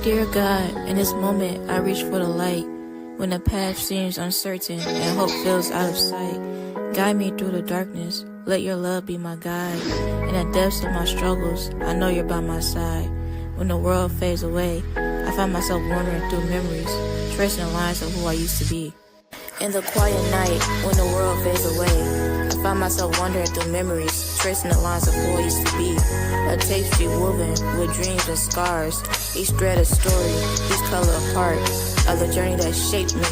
Dear God, in this moment I reach for the light. When the path seems uncertain and hope feels out of sight, guide me through the darkness. Let your love be my guide. In the depths of my struggles, I know you're by my side. When the world fades away, I find myself wandering through memories, tracing the lines of who I used to be. In the quiet night, when the world fades away, I find myself wandering through memories, tracing the lines of who I used to be. A tapestry woven with dreams and scars, each thread a story, each color a part of the journey that shaped me,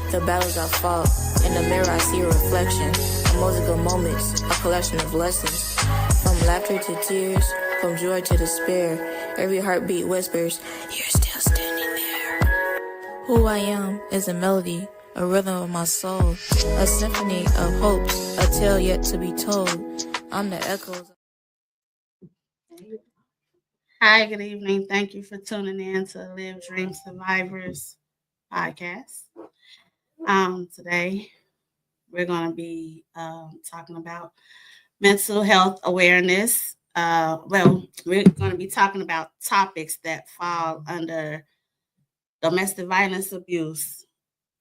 the battles I fought. In the mirror I see a reflection, a mosaic of moments, a collection of lessons. From laughter to tears, from joy to despair, every heartbeat whispers, you're still standing there. Who I am is a melody, a rhythm of my soul, a symphony of hopes, a tale yet to be told. I'm the echoes. Hi, good evening. Thank you for tuning in to Live Dream Survivors podcast. Today we're going to be talking about mental health awareness. We're going to be talking about topics that fall under domestic violence abuse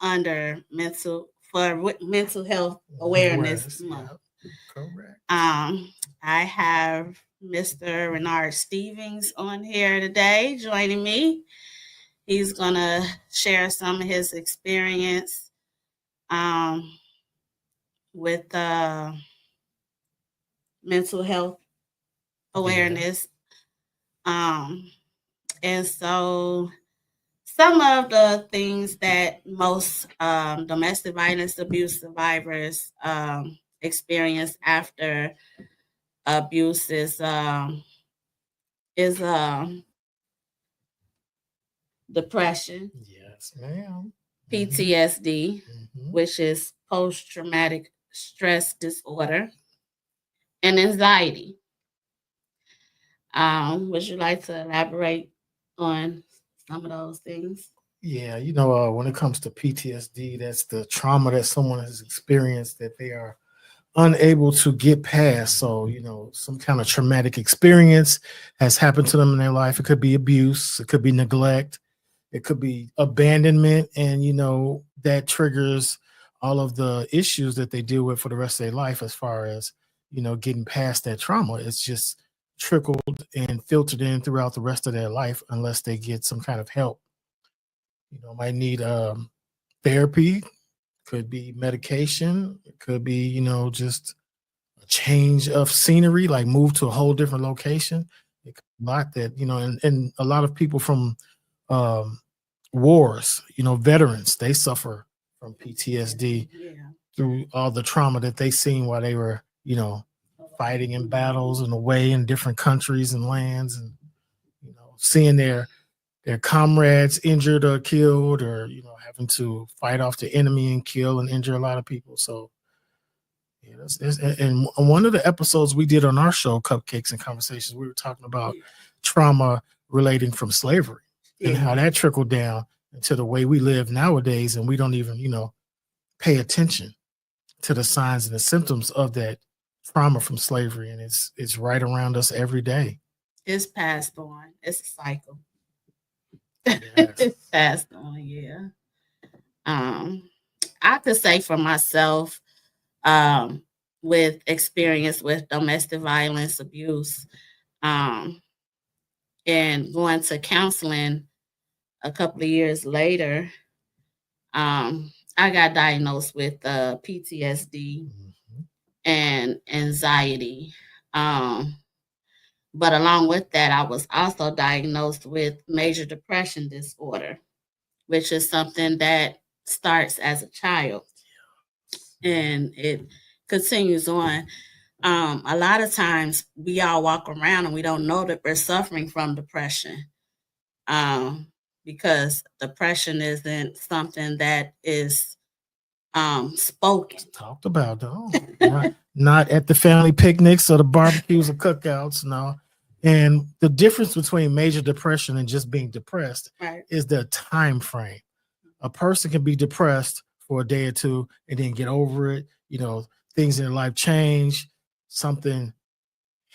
under mental health awareness month. Yeah, correct. I have Mr. Renard Stevens on here today joining me. He's gonna share some of his experience with mental health awareness. And so some of the things that most domestic violence abuse survivors experience after abuse is depression. Yes, ma'am. PTSD, which is post-traumatic stress disorder, and anxiety. Would you like to elaborate on some of those things? Yeah, when it comes to PTSD, that's the trauma that someone has experienced that they are unable to get past. So, some kind of traumatic experience has happened to them in their life. It could be abuse, it could be neglect, it could be abandonment, and that triggers all of the issues that they deal with for the rest of their life as far as getting past that trauma. It's just trickled and filtered in throughout the rest of their life unless they get some kind of help. Might need therapy, could be medication, it could be just a change of scenery, like move to a whole different location. It could be a lot that and a lot of people from wars, veterans, they suffer from PTSD through all the trauma that they seen while they were fighting in battles and away in different countries and lands, and seeing their comrades injured or killed, or having to fight off the enemy and kill and injure a lot of people. So and one of the episodes we did on our show, Cupcakes and Conversations, we were talking about trauma relating from slavery and how that trickled down into the way we live nowadays, and we don't even pay attention to the signs and the symptoms of that trauma from slavery, and it's right around us every day. It's passed on. It's a cycle. Yes. It's passed on. Yeah. I could say for myself, with experience with domestic violence abuse, and going to counseling a couple of years later, I got diagnosed with PTSD and anxiety. But along with that, I was also diagnosed with major depression disorder, which is something that starts as a child and it continues on. A lot of times we all walk around and we don't know that we're suffering from depression, because depression isn't something that is spoken. It's talked about, though. Not at the family picnics or the barbecues or cookouts, no. And the difference between major depression and just being depressed is the time frame. A person can be depressed for a day or two and then get over it. Things in their life change. Something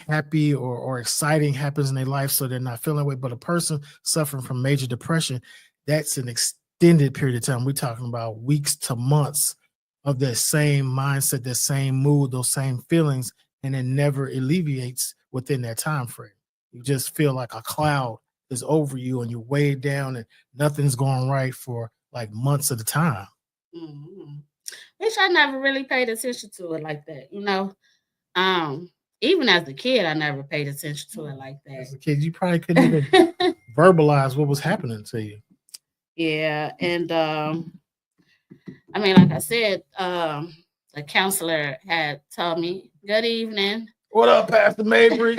happy or exciting happens in their life, so they're not feeling that way. But a person suffering from major depression, that's an extended period of time. We're talking about weeks to months of that same mindset, that same mood, those same feelings, and it never alleviates within that time frame. You just feel like a cloud is over you and you're weighed down and nothing's going right for like months at a time. Mm-hmm. Which I never really paid attention to it like that, Um, even as a kid, I never paid attention to it like As a that. kid, you probably couldn't even verbalize what was happening to you. Yeah, and I mean, like I said, the counselor had told me, "Good evening." What up, Pastor Mabry?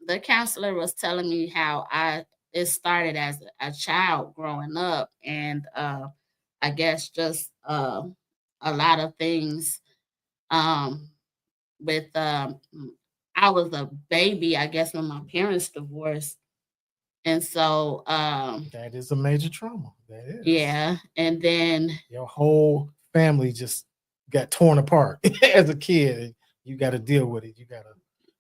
The counselor was telling me how it started as a child growing up, and I guess just a lot of things. Um, with I was a baby, I guess, when my parents divorced, and so That is a major trauma. That is. yeah, and then Your whole family just got torn apart as a kid. You got to deal with it. You got to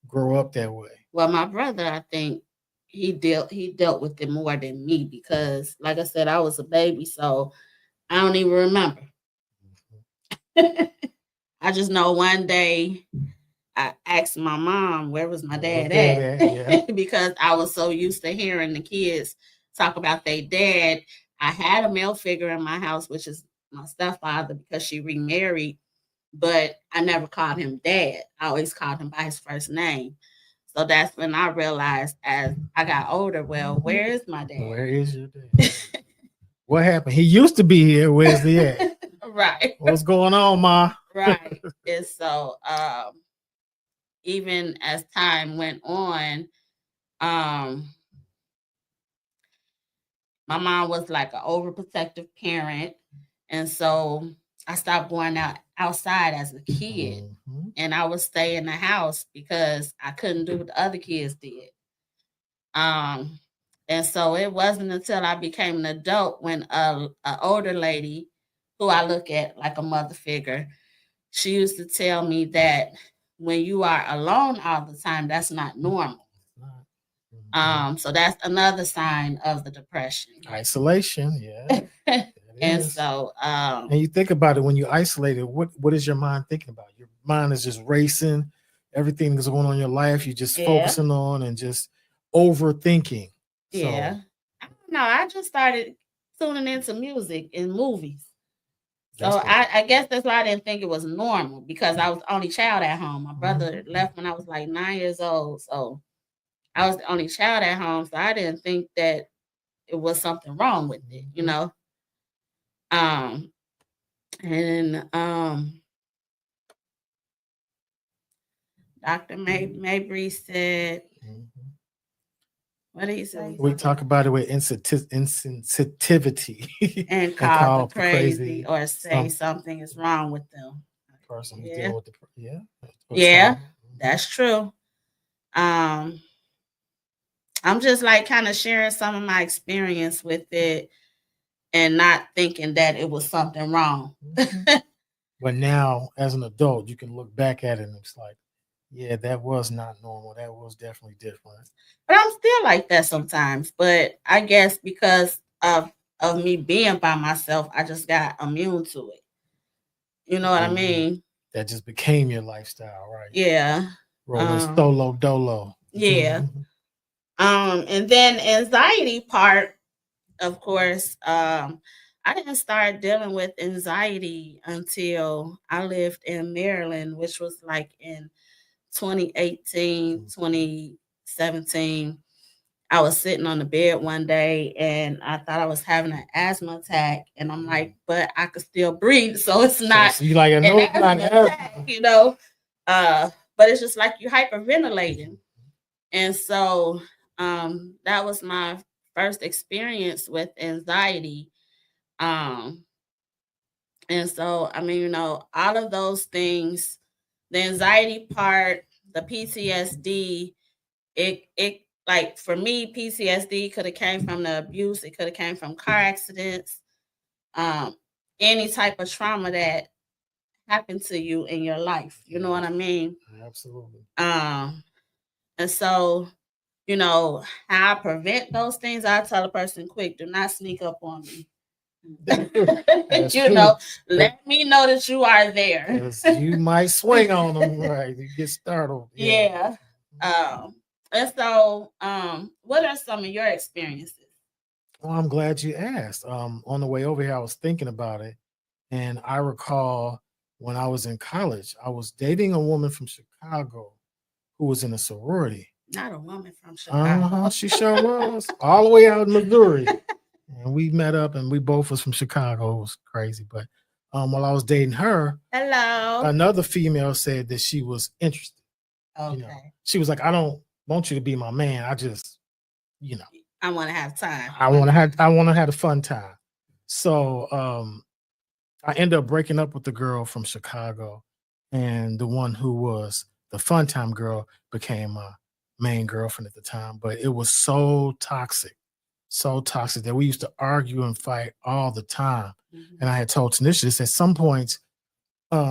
grow up that way. well, my brother, I think he dealt with it more than me because, like I said, I was a baby, so I don't even remember. I just know one day I asked my mom, where was my dad at? Yeah. Because I was so used to hearing the kids talk about their dad. I had a male figure in my house, which is my stepfather because she remarried, but I never called him dad. I always called him by his first name. So that's when I realized as I got older, well, where is my dad? Where is your dad? What happened? He used to be here. Where's he at? Right. What's going on, Ma? Right. And so even as time went on, um, my mom was like an overprotective parent. And so I stopped going outside as a kid. Mm-hmm. And I would stay in the house because I couldn't do what the other kids did. Um, and so it wasn't until I became an adult when a older lady who I look at like a mother figure, she used to tell me that when you are alone all the time, that's not normal. So that's another sign of the depression. Isolation, yeah. And so and you think about it when you're isolated, what is your mind thinking about? Your mind is just racing, everything that's going on in your life, you're just focusing on and just overthinking. Yeah. So, I don't know. I just started tuning into music and movies. So I guess that's why I didn't think it was normal because I was the only child at home. My brother left when I was like 9 years old. So I was the only child at home. So I didn't think that it was something wrong with it, And Dr. Mabry said, what did he say? We talk about it with insensitivity and call them crazy or say something is wrong with them. Person who's dealing with yeah, that's true. I'm just like kind of sharing some of my experience with it and not thinking that it was something wrong. But now, as an adult, you can look back at it and it's like, yeah, that was not normal. That was definitely different. But I'm still like that sometimes. But I guess because of me being by myself, I just got immune to it. You know what I mean? That just became your lifestyle, right? Yeah. Rolling solo dolo. Yeah. And then anxiety part, of course, I didn't start dealing with anxiety until I lived in Maryland, which was like in 2018, 2017. I was sitting on the bed one day and I thought I was having an asthma attack. And I'm like, but I could still breathe. So it's not, so you like, an asthma attack, but it's just like you're hyperventilating. And so that was my first experience with anxiety. And so, I mean, all of those things, the anxiety part, the PTSD, it like for me, PTSD could have came from the abuse. It could have came from car accidents, any type of trauma that happen to you in your life. You know what I mean? Absolutely. And so, you know, how I prevent those things, I tell a person quick, do not sneak up on me. That's You true. know, let me know that you are there. 'Cause you might swing on them, right? You get startled. Yeah. And so, what are some of your experiences? Well, I'm glad you asked. On the way over here, I was thinking about it, and I recall when I was in college, I was dating a woman from Chicago who was in a sorority. Not a woman from Chicago. She sure was. All the way out in Missouri. And we met up and we both was from Chicago. It was crazy. But while I was dating her, Hello. another female said that she was interested. Okay. You know, she was like, I don't want you to be my man. I just, you know, I want to have time. I want to have a fun time. So I ended up breaking up with the girl from Chicago, and the one who was the fun time girl became my main girlfriend at the time. But it was so toxic that we used to argue and fight all the time. Mm-hmm. And I had told Tanisha this at some points.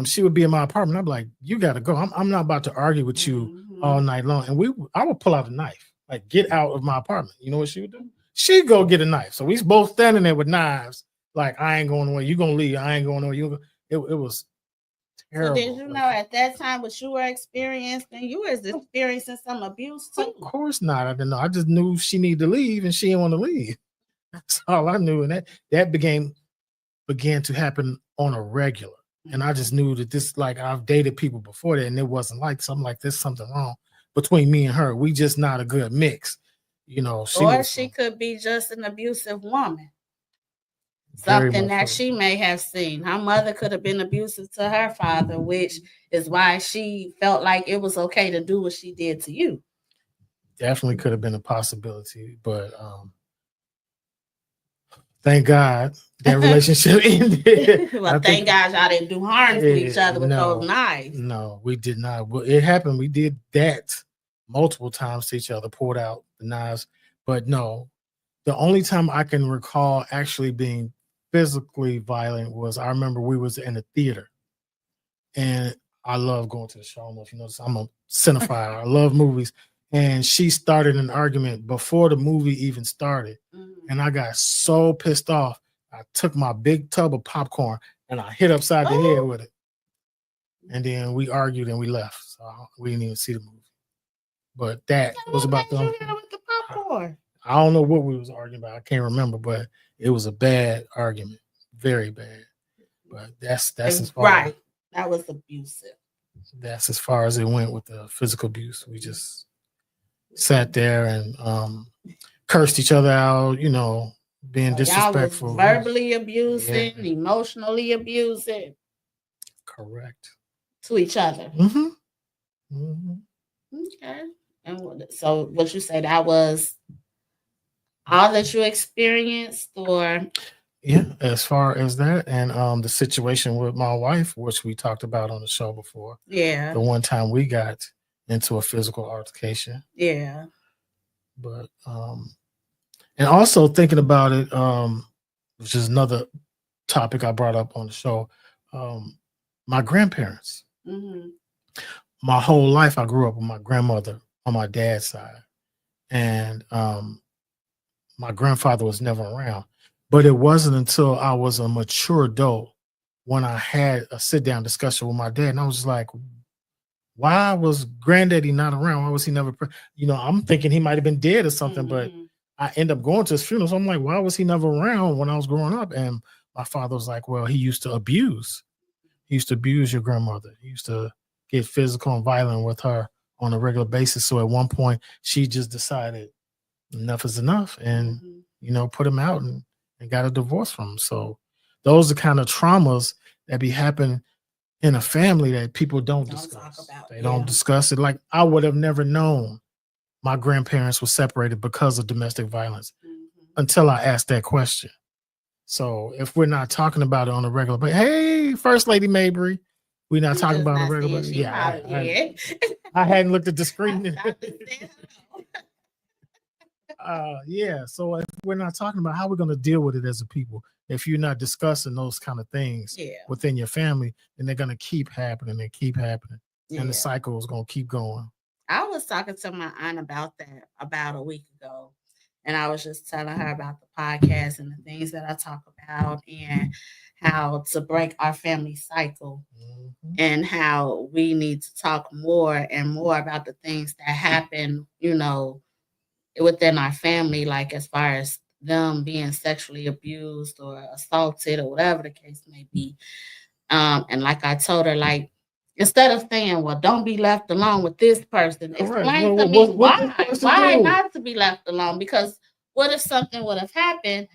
She would be in my apartment. I'm like, you got to go. I'm not about to argue with you all night long. And I would pull out a knife, like, get out of my apartment. You know what she would do? She'd go get a knife. So we both standing there with knives. Like, I ain't going away. You gonna leave? I ain't going away. It was terrible. So did you know at that time what you were experiencing? You was experiencing some abuse too. Of course not. I didn't know. I just knew she needed to leave, and she didn't want to leave. That's all I knew, and that began to happen on a regular. And I just knew that this, like, I've dated people before that, and it wasn't like something like this. Something wrong between me and her. We just not a good mix, you know. She could be just an abusive woman. Something that she may have seen. Her mother could have been abusive to her father, which is why she felt like it was okay to do what she did to you. Definitely could have been a possibility, but thank God that relationship ended. Well, thank God y'all didn't do harm to each other with those knives. No, we did not. Well, it happened. We did that multiple times to each other, poured out the knives. But no, the only time I can recall actually being physically violent was, I remember we was in a theater, and I love going to the show. I don't know if you notice, I'm a cinephile. I love movies. And she started an argument before the movie even started. And I got so pissed off, I took my big tub of popcorn and I hit upside the head with it. And then we argued and we left. So we didn't even see the movie. But that was about with the popcorn. I don't know what we was arguing about. I can't remember, but it was a bad argument. Very bad. But that's as far right. That was abusive. That's as far as it went with the physical abuse. We just sat there and cursed each other out, you know, being disrespectful. Y'all was verbally abusing, emotionally abusing. Correct. To each other. Mm-hmm. Mm-hmm. Okay. And so what you say, that was all that you experienced, or? Yeah, as far as that, and the situation with my wife, which we talked about on the show before. Yeah. The one time we got into a physical altercation. Yeah. But and also thinking about it, which is another topic I brought up on the show, my grandparents. Mm-hmm. My whole life I grew up with my grandmother on my dad's side, and my grandfather was never around. But it wasn't until I was a mature adult when I had a sit-down discussion with my dad, and I was just like, why was granddaddy not around? Why was he never, I'm thinking he might have been dead or something, but I end up going to his funeral. So I'm like, why was he never around when I was growing up? And my father was like, well, he used to abuse. He used to abuse your grandmother. He used to get physical and violent with her on a regular basis. So at one point, she just decided enough is enough and, put him out and got a divorce from him. So those are kind of traumas that be happening in a family that people don't discuss. Talk about. They don't discuss it. Like, I would have never known my grandparents were separated because of domestic violence until I asked that question. So if we're not talking about it on a regular basis, hey, First Lady Mabry, we're not talking about it on a regular basis. Yeah, I hadn't looked at the screen. Yeah. So if we're not talking about how we're going to deal with it as a people, if you're not discussing those kind of things Yeah. within your family, then they're going to keep happening and keep happening. Yeah. And the cycle is going to keep going. I was talking to my aunt about that about a week ago. And I was just telling her about the podcast and the things that I talk about and how to break our family cycle and how we need to talk more and more about the things that happen, within our family, like as far as them being sexually abused or assaulted or whatever the case may be. And like I told her, like, instead of saying, well, don't be left alone with this person, explain to me why not to be left alone? Because what if something would have happened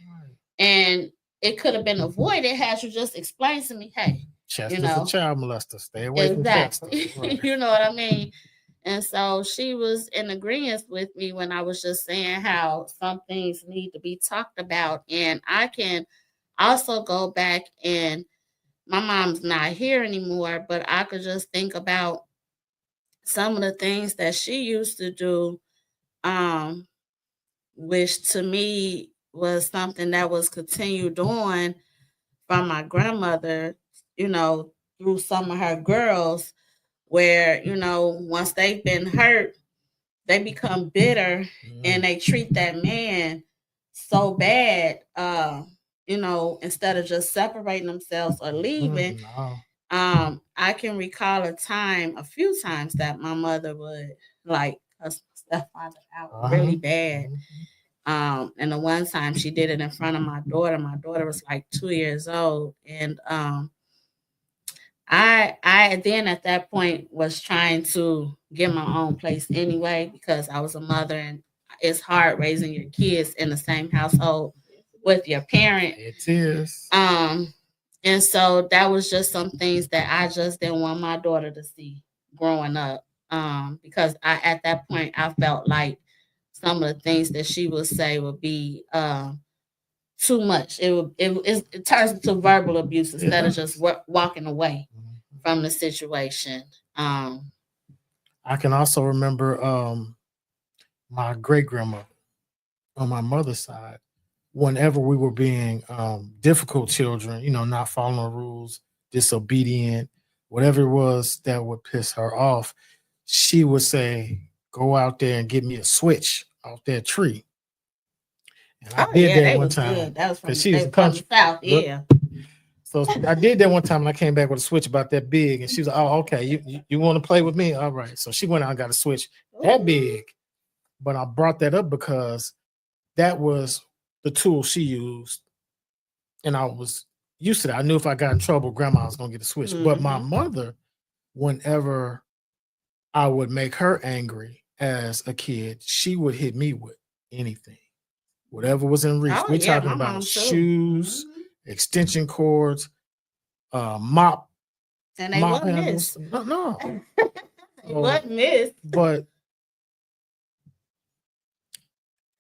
and it could have been avoided had you just explained to me, hey, Chester for child molester, stay away from Chester. Right. You know what I mean? And so she was in agreement with me when I was just saying how some things need to be talked about. And I can also go back and my mom's not here anymore, but I could just think about some of the things that she used to do, which to me was something that was continued on from my grandmother, through some of her girls, where, once they've been hurt, they become bitter and they treat that man so bad, instead of just separating themselves or leaving. I can recall a few times that my mother would like cuss my stepfather out really bad. And the one time she did it in front of my daughter. My daughter was like 2 years old. And I then at that point was trying to get my own place anyway, because I was a mother and it's hard raising your kids in the same household with your parent. It is. And so that was just some things that I just didn't want my daughter to see growing up. Because at that point I felt like some of the things that she would say would be too much. It turns into verbal abuse instead of just walking away from the situation. I can also remember my great grandmother on my mother's side. Whenever we were being difficult children, not following the rules, disobedient, whatever it was that would piss her off, she would say, "Go out there and get me a switch off that tree." And I did that one time. Good. That was from she was from the South. Yeah. So I did that one time, and I came back with a switch about that big, and she was like, "Oh, okay, you want to play with me? All right." So she went out and got a switch that big, but I brought that up because that was the tool she used, and I was used to that. I knew if I got in trouble, Grandma was gonna get a switch. But my mother, whenever I would make her angry as a kid, she would hit me with anything, whatever was in reach. We're talking about shoes, extension cords, mop, and they mop wasn't handles. Missed. No, it wasn't missed. But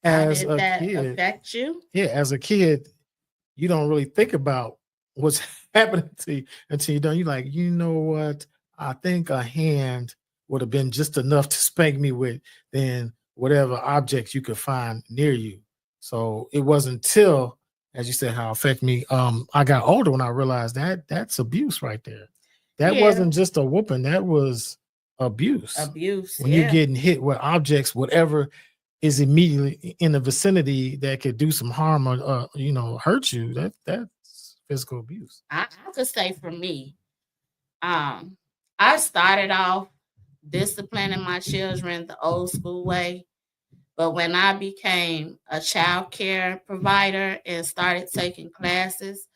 as did a that kid, affect you? Yeah, as a kid, you don't really think about what's happening to you until you're done. You're like, you know what? I think a hand would have been just enough to spank me with than whatever objects you could find near you. So it wasn't until, as you said, how it affected me. I got older when I realized that that's abuse right there. That wasn't just a whooping. That was abuse. When you're getting hit with objects, whatever is immediately in the vicinity that could do some harm or hurt you, that's physical abuse. I could say for me, I started off disciplining my children the old school way, but when I became a child care provider and started taking classes,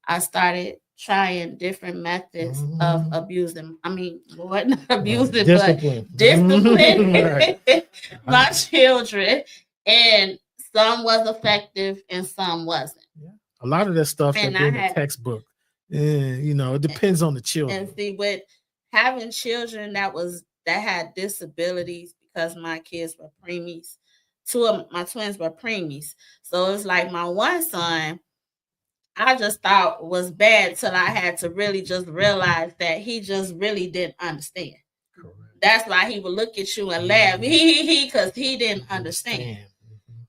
I started trying different methods of abusing. I mean, not abusing, discipline. But discipline my children. And some was effective and some wasn't. Yeah. A lot of that stuff that in the textbook, it depends on the children. And see, with having children that had disabilities, because my kids were preemies, two of my twins were preemies. So it's like my one son, I just thought was bad till I had to really just realize that he just really didn't understand. Correct. That's why he would look at you and laugh, because he didn't understand.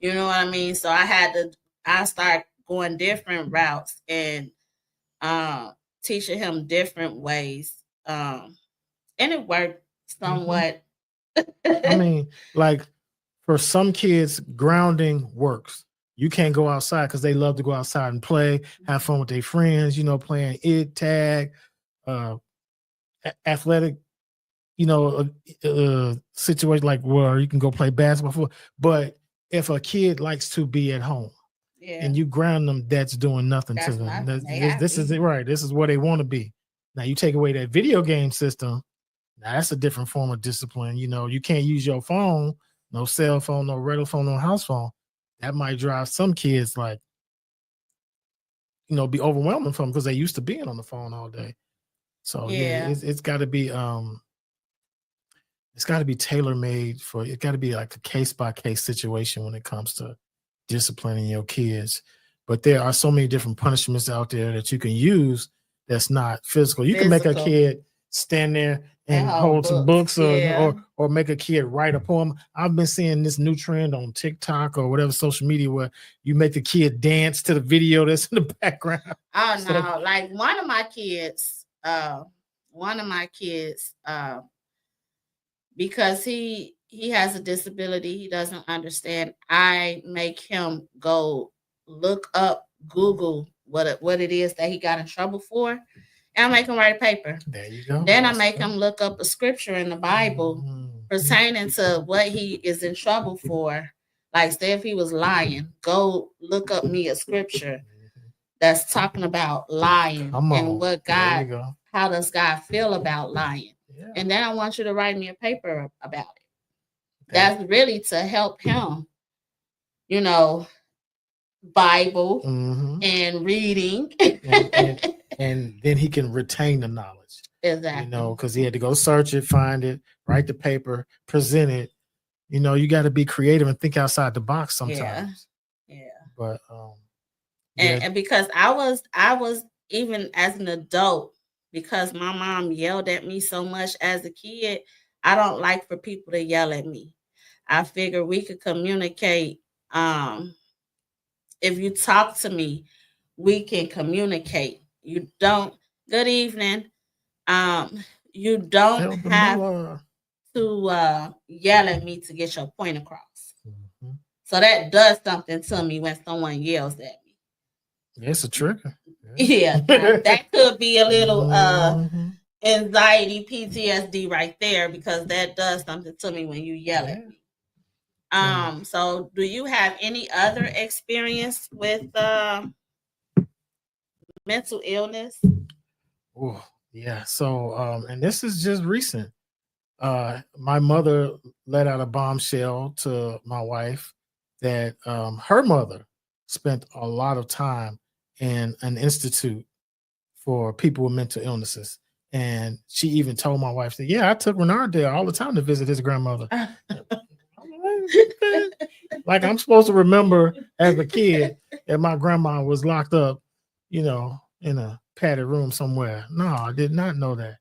You know what I mean? So I start going different routes and teaching him different ways. And it worked somewhat. I mean, like for some kids, grounding works. You can't go outside because they love to go outside and play, have fun with their friends, playing tag, athletic, situation like where you can go play basketball. But if a kid likes to be at home and you ground them, that's doing nothing to them. This is it, right? This is where they want to be. Now you take away that video game system. Now that's a different form of discipline. You can't use your phone, no cell phone, no regular phone, no house phone. That might drive some kids like, be overwhelming for them because they used to being on the phone all day. So it's got to be tailor made for. It got to be like a case by case situation when it comes to disciplining your kids. But there are so many different punishments out there that you can use that's not physical. You can make a kid stand there and hold some books or make a kid write a poem. I've been seeing this new trend on TikTok or whatever social media where you make the kid dance to the video that's in the background. Oh no, like one of my kids, because he has a disability, he doesn't understand. I make him go look up, Google what it is that he got in trouble for, and I make him write a paper. There you go. Then I make him look up a scripture in the Bible pertaining to what he is in trouble for. Like, say if he was lying, go look up me a scripture that's talking about lying and what God, how does God feel about lying? Yeah. And then I want you to write me a paper about it. That's really to help him, Bible and reading. and then he can retain the knowledge. Exactly. Because he had to go search it, find it, write the paper, present it. You got to be creative and think outside the box sometimes. Yeah. But and because I was even as an adult, because my mom yelled at me so much as a kid, I don't like for people to yell at me. I figure we could communicate. If you talk to me, we can communicate. You don't. Good evening. You don't have to yell at me to get your point across. Mm-hmm. So that does something to me when someone yells at me. It's a trigger. Yeah, that could be a little anxiety, PTSD right there, because that does something to me when you yell at me. So do you have any other experience with mental illness? Oh, yeah. So and this is just recent. My mother let out a bombshell to my wife that her mother spent a lot of time in an institute for people with mental illnesses. And she even told my wife that, I took Renard there all the time to visit his grandmother. Like I'm supposed to remember as a kid that my grandma was locked up, in a padded room somewhere. No, I did not know that.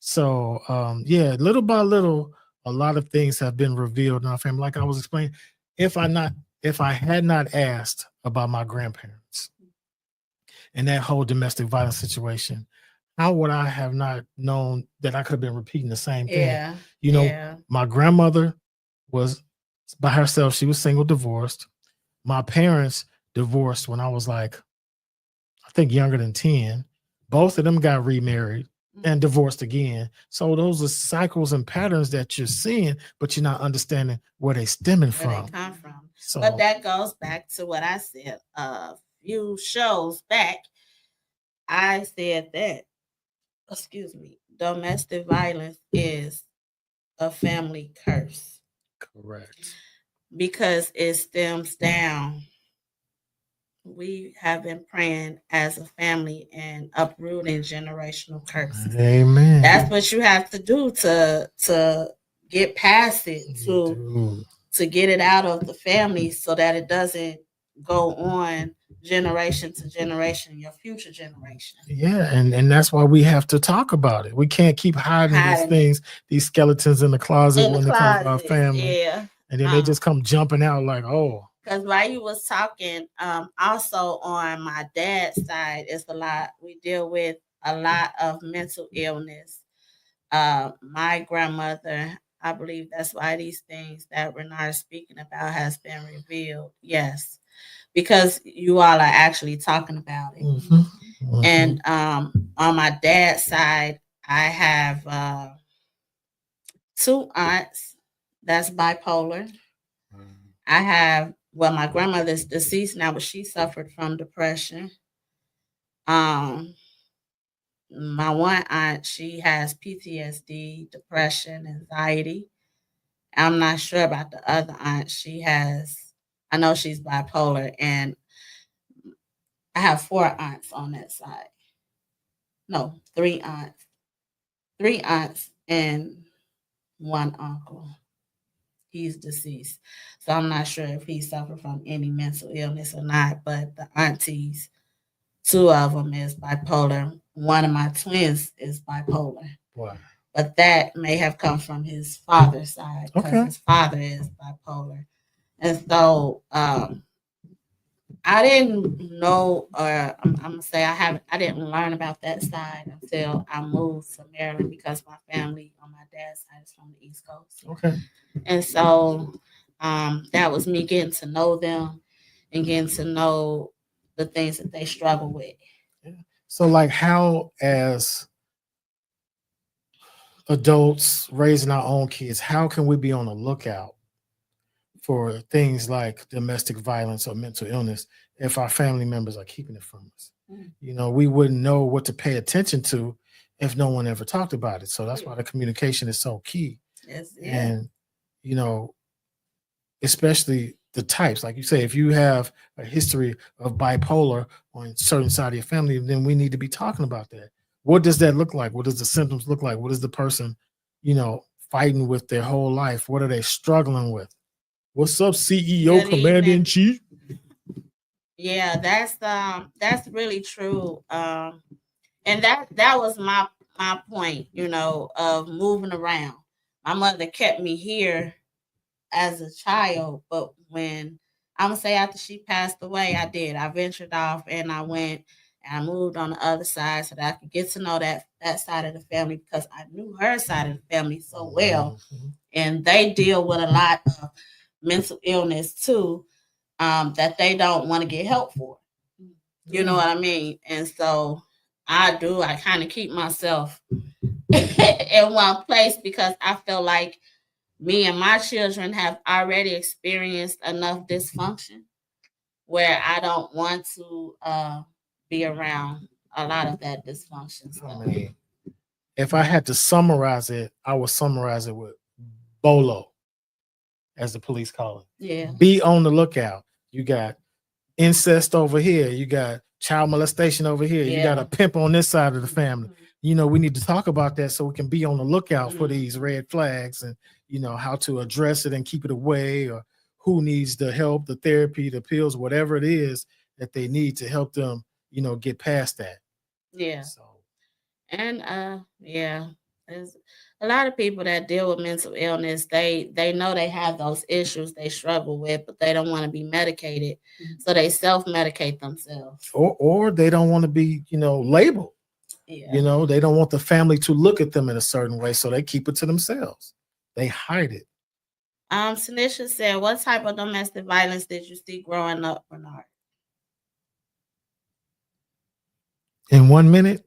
So, little by little, a lot of things have been revealed in our family. Like I was explaining, if I had not asked about my grandparents and that whole domestic violence situation, how would I have not known that I could have been repeating the same thing? My grandmother was by herself. She was single, divorced. My parents divorced when I was like, I think younger than 10. Both of them got remarried and divorced again. So those are cycles and patterns that you're seeing, but you're not understanding where they stemming from. They come from. So, but that goes back to what I said a few shows back. I said that, domestic violence is a family curse. Correct. Because it stems down. We have been praying as a family and uprooting generational curses. Amen. That's what you have to do to get past it, to get it out of the family so that it doesn't go on generation to generation, your future generation. Yeah, and that's why we have to talk about it. We can't keep hiding these things, these skeletons in the closet when it comes to our family. Yeah. And then they just come jumping out like, oh. because while you was talking, also on my dad's side, it's a lot. We deal with a lot of mental illness. My grandmother, I believe that's why these things that Renard is speaking about has been revealed. Yes, because you all are actually talking about it. Mm-hmm. Mm-hmm. And on my dad's side, I have two aunts that's bipolar. I have, well, my grandmother's deceased now, but she suffered from depression. Um, my one aunt, she has PTSD, depression, anxiety. I'm not sure about the other aunt. She has, I know she's bipolar, and I have four aunts on that side. No, three aunts, and one uncle. He's deceased. So I'm not sure if he suffered from any mental illness or not, but the aunties, two of them is bipolar. One of my twins is bipolar. Wow. But that may have come from his father's side because Okay. his father is bipolar. And so I didn't know, or I'm gonna say I didn't learn about that side until I moved to Maryland because my family on my dad's side is from the East Coast. Okay. And so that was me getting to know them and getting to know the things that they struggle with. Yeah. So, like, how as adults raising our own kids, how can we be on the lookout for things like domestic violence or mental illness if our family members are keeping it from us? You know, we wouldn't know what to pay attention to if no one ever talked about it. So that's why the communication is so key. Yes, And, you know, especially the types, like you say, if you have a history of bipolar on a certain side of your family, then we need to be talking about that. What does that look like? What does the symptoms look like? What is the person, you know, fighting with their whole life? What are they struggling with? What's up, CEO, Good Commander in evening. Chief? Yeah, that's really true. And that was my point, you know, of moving around. My mother kept me here as a child, but when I'm gonna say after she passed away, I ventured off and I went and I moved on the other side so that I could get to know that side of the family because I knew her side of the family so well. Mhm. And they deal with a lot of mental illness too, that they don't want to get help for. You know what I mean? And so I kind of keep myself in one place because I feel like me and my children have already experienced enough dysfunction where I don't want to be around a lot of that dysfunction stuff. I mean, if I had to summarize it, I would summarize it with BOLO, as the police call it. Yeah. Be on the lookout. You got incest over here. You got child molestation over here. You got a pimp on this side of the family. You know, we need to talk about that so we can be on the lookout for these red flags and, you know, how to address it and keep it away, or who needs the help, the therapy, the pills, whatever it is that they need to help them, you know, get past that. Yeah. So, And there's a lot of people that deal with mental illness. They know they have those issues they struggle with, but they don't want to be medicated, so they self-medicate themselves. or they don't want to be, you know, labeled. Yeah. You know, they don't want the family to look at them in a certain way, so they keep it to themselves. They hide it. Tanisha said, "What type of domestic violence did you see growing up, Bernard?" In 1 minute?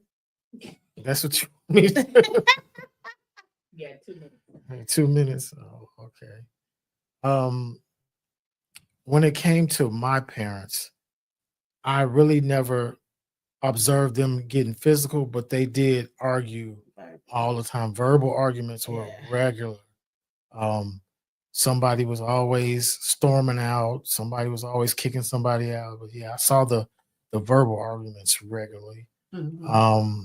That's what you mean? Yeah, 2 minutes. 2 minutes. Oh, okay. When it came to my parents, I really never observed them getting physical, but they did argue all the time. Verbal arguments were regular. Somebody was always storming out. Somebody was always kicking somebody out. But yeah, I saw the verbal arguments regularly. Mm-hmm.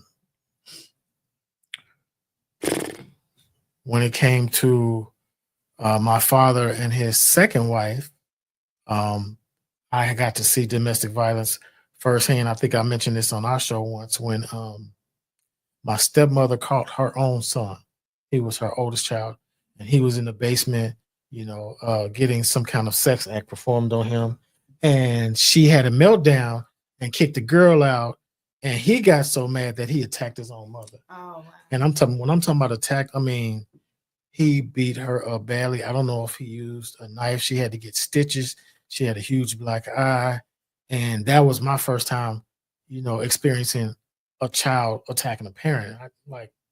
When it came to my father and his second wife, I got to see domestic violence firsthand. I think I mentioned this on our show once when my stepmother caught her own son. He was her oldest child, and he was in the basement, getting some kind of sex act performed on him. And she had a meltdown and kicked the girl out. And he got so mad that he attacked his own mother. Oh, wow. And when I'm talking about attack, I mean, he beat her up badly. I don't know if he used a knife. She had to get stitches. She had a huge black eye. And that was my first time, experiencing a child attacking a parent.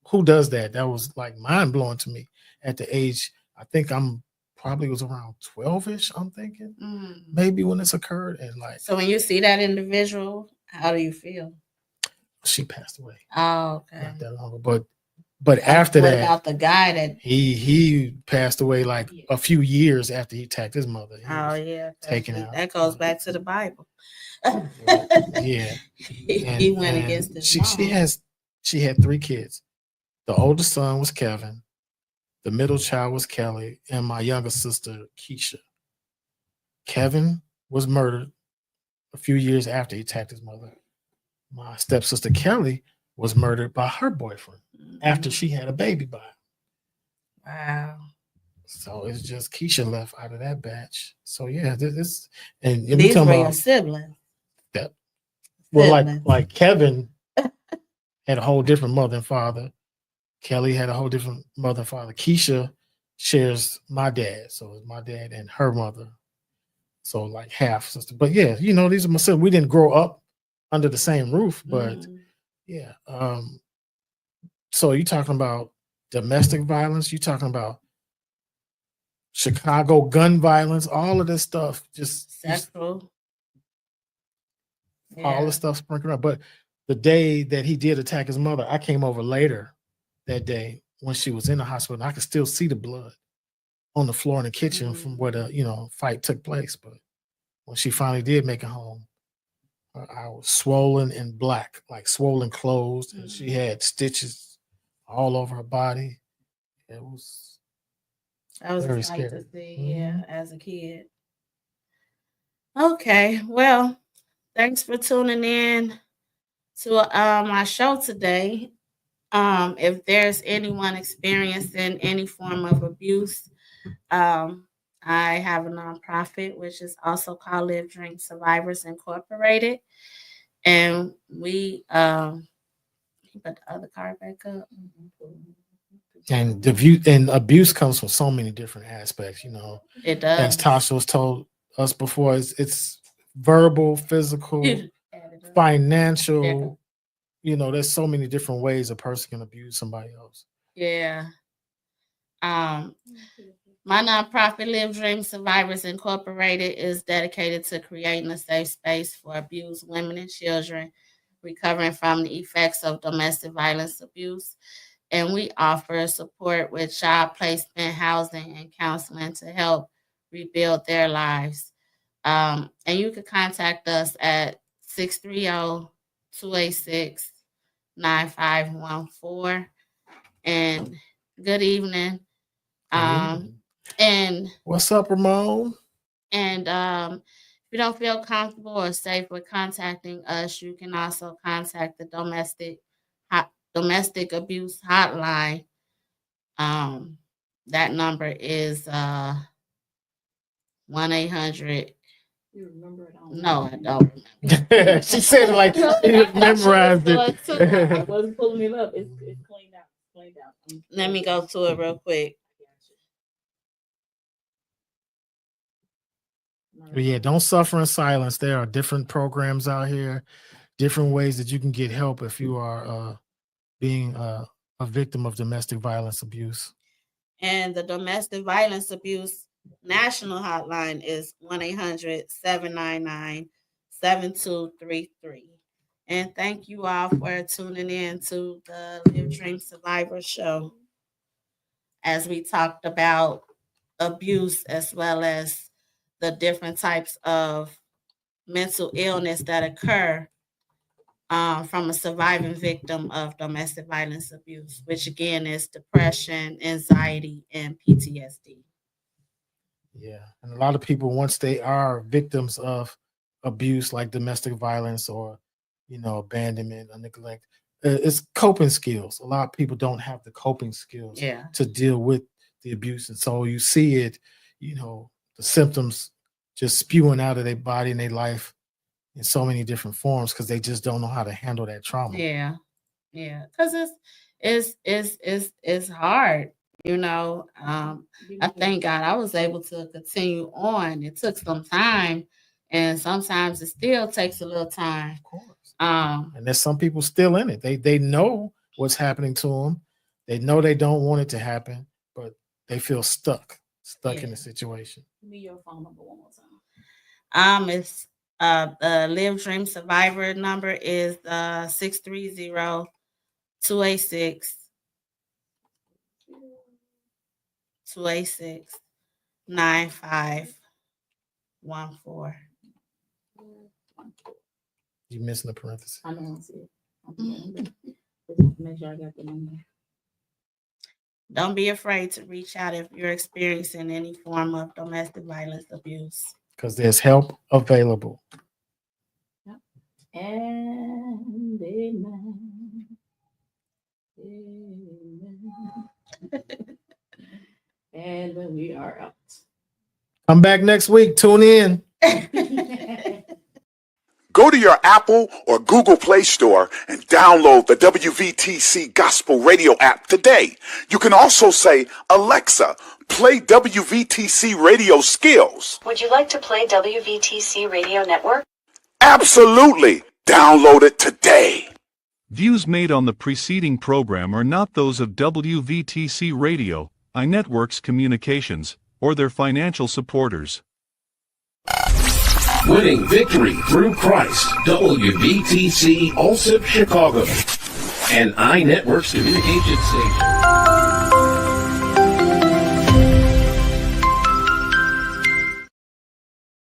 Who does that? That was like mind blowing to me at the age, I think I'm probably was around 12-ish, I'm thinking, maybe when this occurred. And so when you see that individual, how do you feel? She passed away. Oh, okay. Not that long ago. But after what that, about the guy that he passed away like a few years after he attacked his mother. Taken out. That goes back to the Bible. Yeah. He went against his mom. She had 3 kids. The oldest son was Kevin, the middle child was Kelly, and my younger sister, Keisha. Kevin was murdered a few years after he attacked his mother. My stepsister Kelly was murdered by her boyfriend after she had a baby by him. Wow. So it's just Keisha left out of that batch. So yeah, this and these were your siblings. That well, like Kevin had a whole different mother and father. Kelly had a whole different mother and father. Keisha shares my dad, so it's my dad and her mother. So like half sister. But yeah, these are my siblings. We didn't grow up under the same roof, but yeah. So you're talking about domestic violence, you're talking about Chicago gun violence, all of this stuff, just sexual. All the stuff sprinkling up. But the day that he did attack his mother, I came over later that day when she was in the hospital, and I could still see the blood on the floor in the kitchen from where the fight took place. But when she finally did make it home, I was swollen and black, like swollen closed, and she had stitches all over her body. That was very scary to see, as a kid. Okay, well, thanks for tuning in to my show today. If there's anyone experiencing any form of abuse, I have a nonprofit which is also called Live Dream Survivors Incorporated, and we put the other card back up. And abuse comes from so many different aspects, It does. As Tasha was told us before, it's verbal, physical, financial. There's so many different ways a person can abuse somebody else. Yeah. My nonprofit Live Dream Survivors Incorporated is dedicated to creating a safe space for abused women and children recovering from the effects of domestic violence abuse. And we offer support with child placement, housing, and counseling to help rebuild their lives. And you can contact us at 630-286-9514. And good evening. And what's up, Ramon? And if you don't feel comfortable or safe with contacting us, you can also contact the domestic abuse hotline. That number is 1-800. You remember it? No, I don't. She said it like she memorized it. I wasn't pulling it up. It's cleaned out. Let me go to it real quick. But yeah, don't suffer in silence. There are different programs out here, different ways that you can get help if you are being a victim of domestic violence abuse. And the domestic violence abuse national hotline is 1-800-799-7233. And thank you all for tuning in to the Live Dream Survivor show as we talked about abuse as well as the different types of mental illness that occur from a surviving victim of domestic violence abuse, which again is depression, anxiety, and PTSD. Yeah, and a lot of people, once they are victims of abuse like domestic violence or abandonment or neglect, it's coping skills. A lot of people don't have the coping skills to deal with the abuse, and so you see it the symptoms just spewing out of their body and their life in so many different forms because they just don't know how to handle that trauma. Yeah, because it's hard. I thank God I was able to continue on. It took some time, and sometimes it still takes a little time. Of course. And there's some people still in it. They know what's happening to them. They know they don't want it to happen, but they feel stuck in the situation. Give me your phone number one more time. It's the Live Dream Survivor number is 630-286-286-9514. You missing the parenthesis? I don't see it. Make sure I got the number. Don't be afraid to reach out if you're experiencing any form of domestic violence abuse. Because there's help available. Yep. And amen. And we are out. Come back next week. Tune in. Go to your Apple or Google Play Store and download the WVTC Gospel Radio app today. You can also say, Alexa, play WVTC Radio Skills. Would you like to play WVTC Radio Network? Absolutely. Download it today. Views made on the preceding program are not those of WVTC Radio, iNetworks Communications, or their financial supporters. Winning victory through Christ, WVTC Allsip Chicago, and iNetworks Communications Station.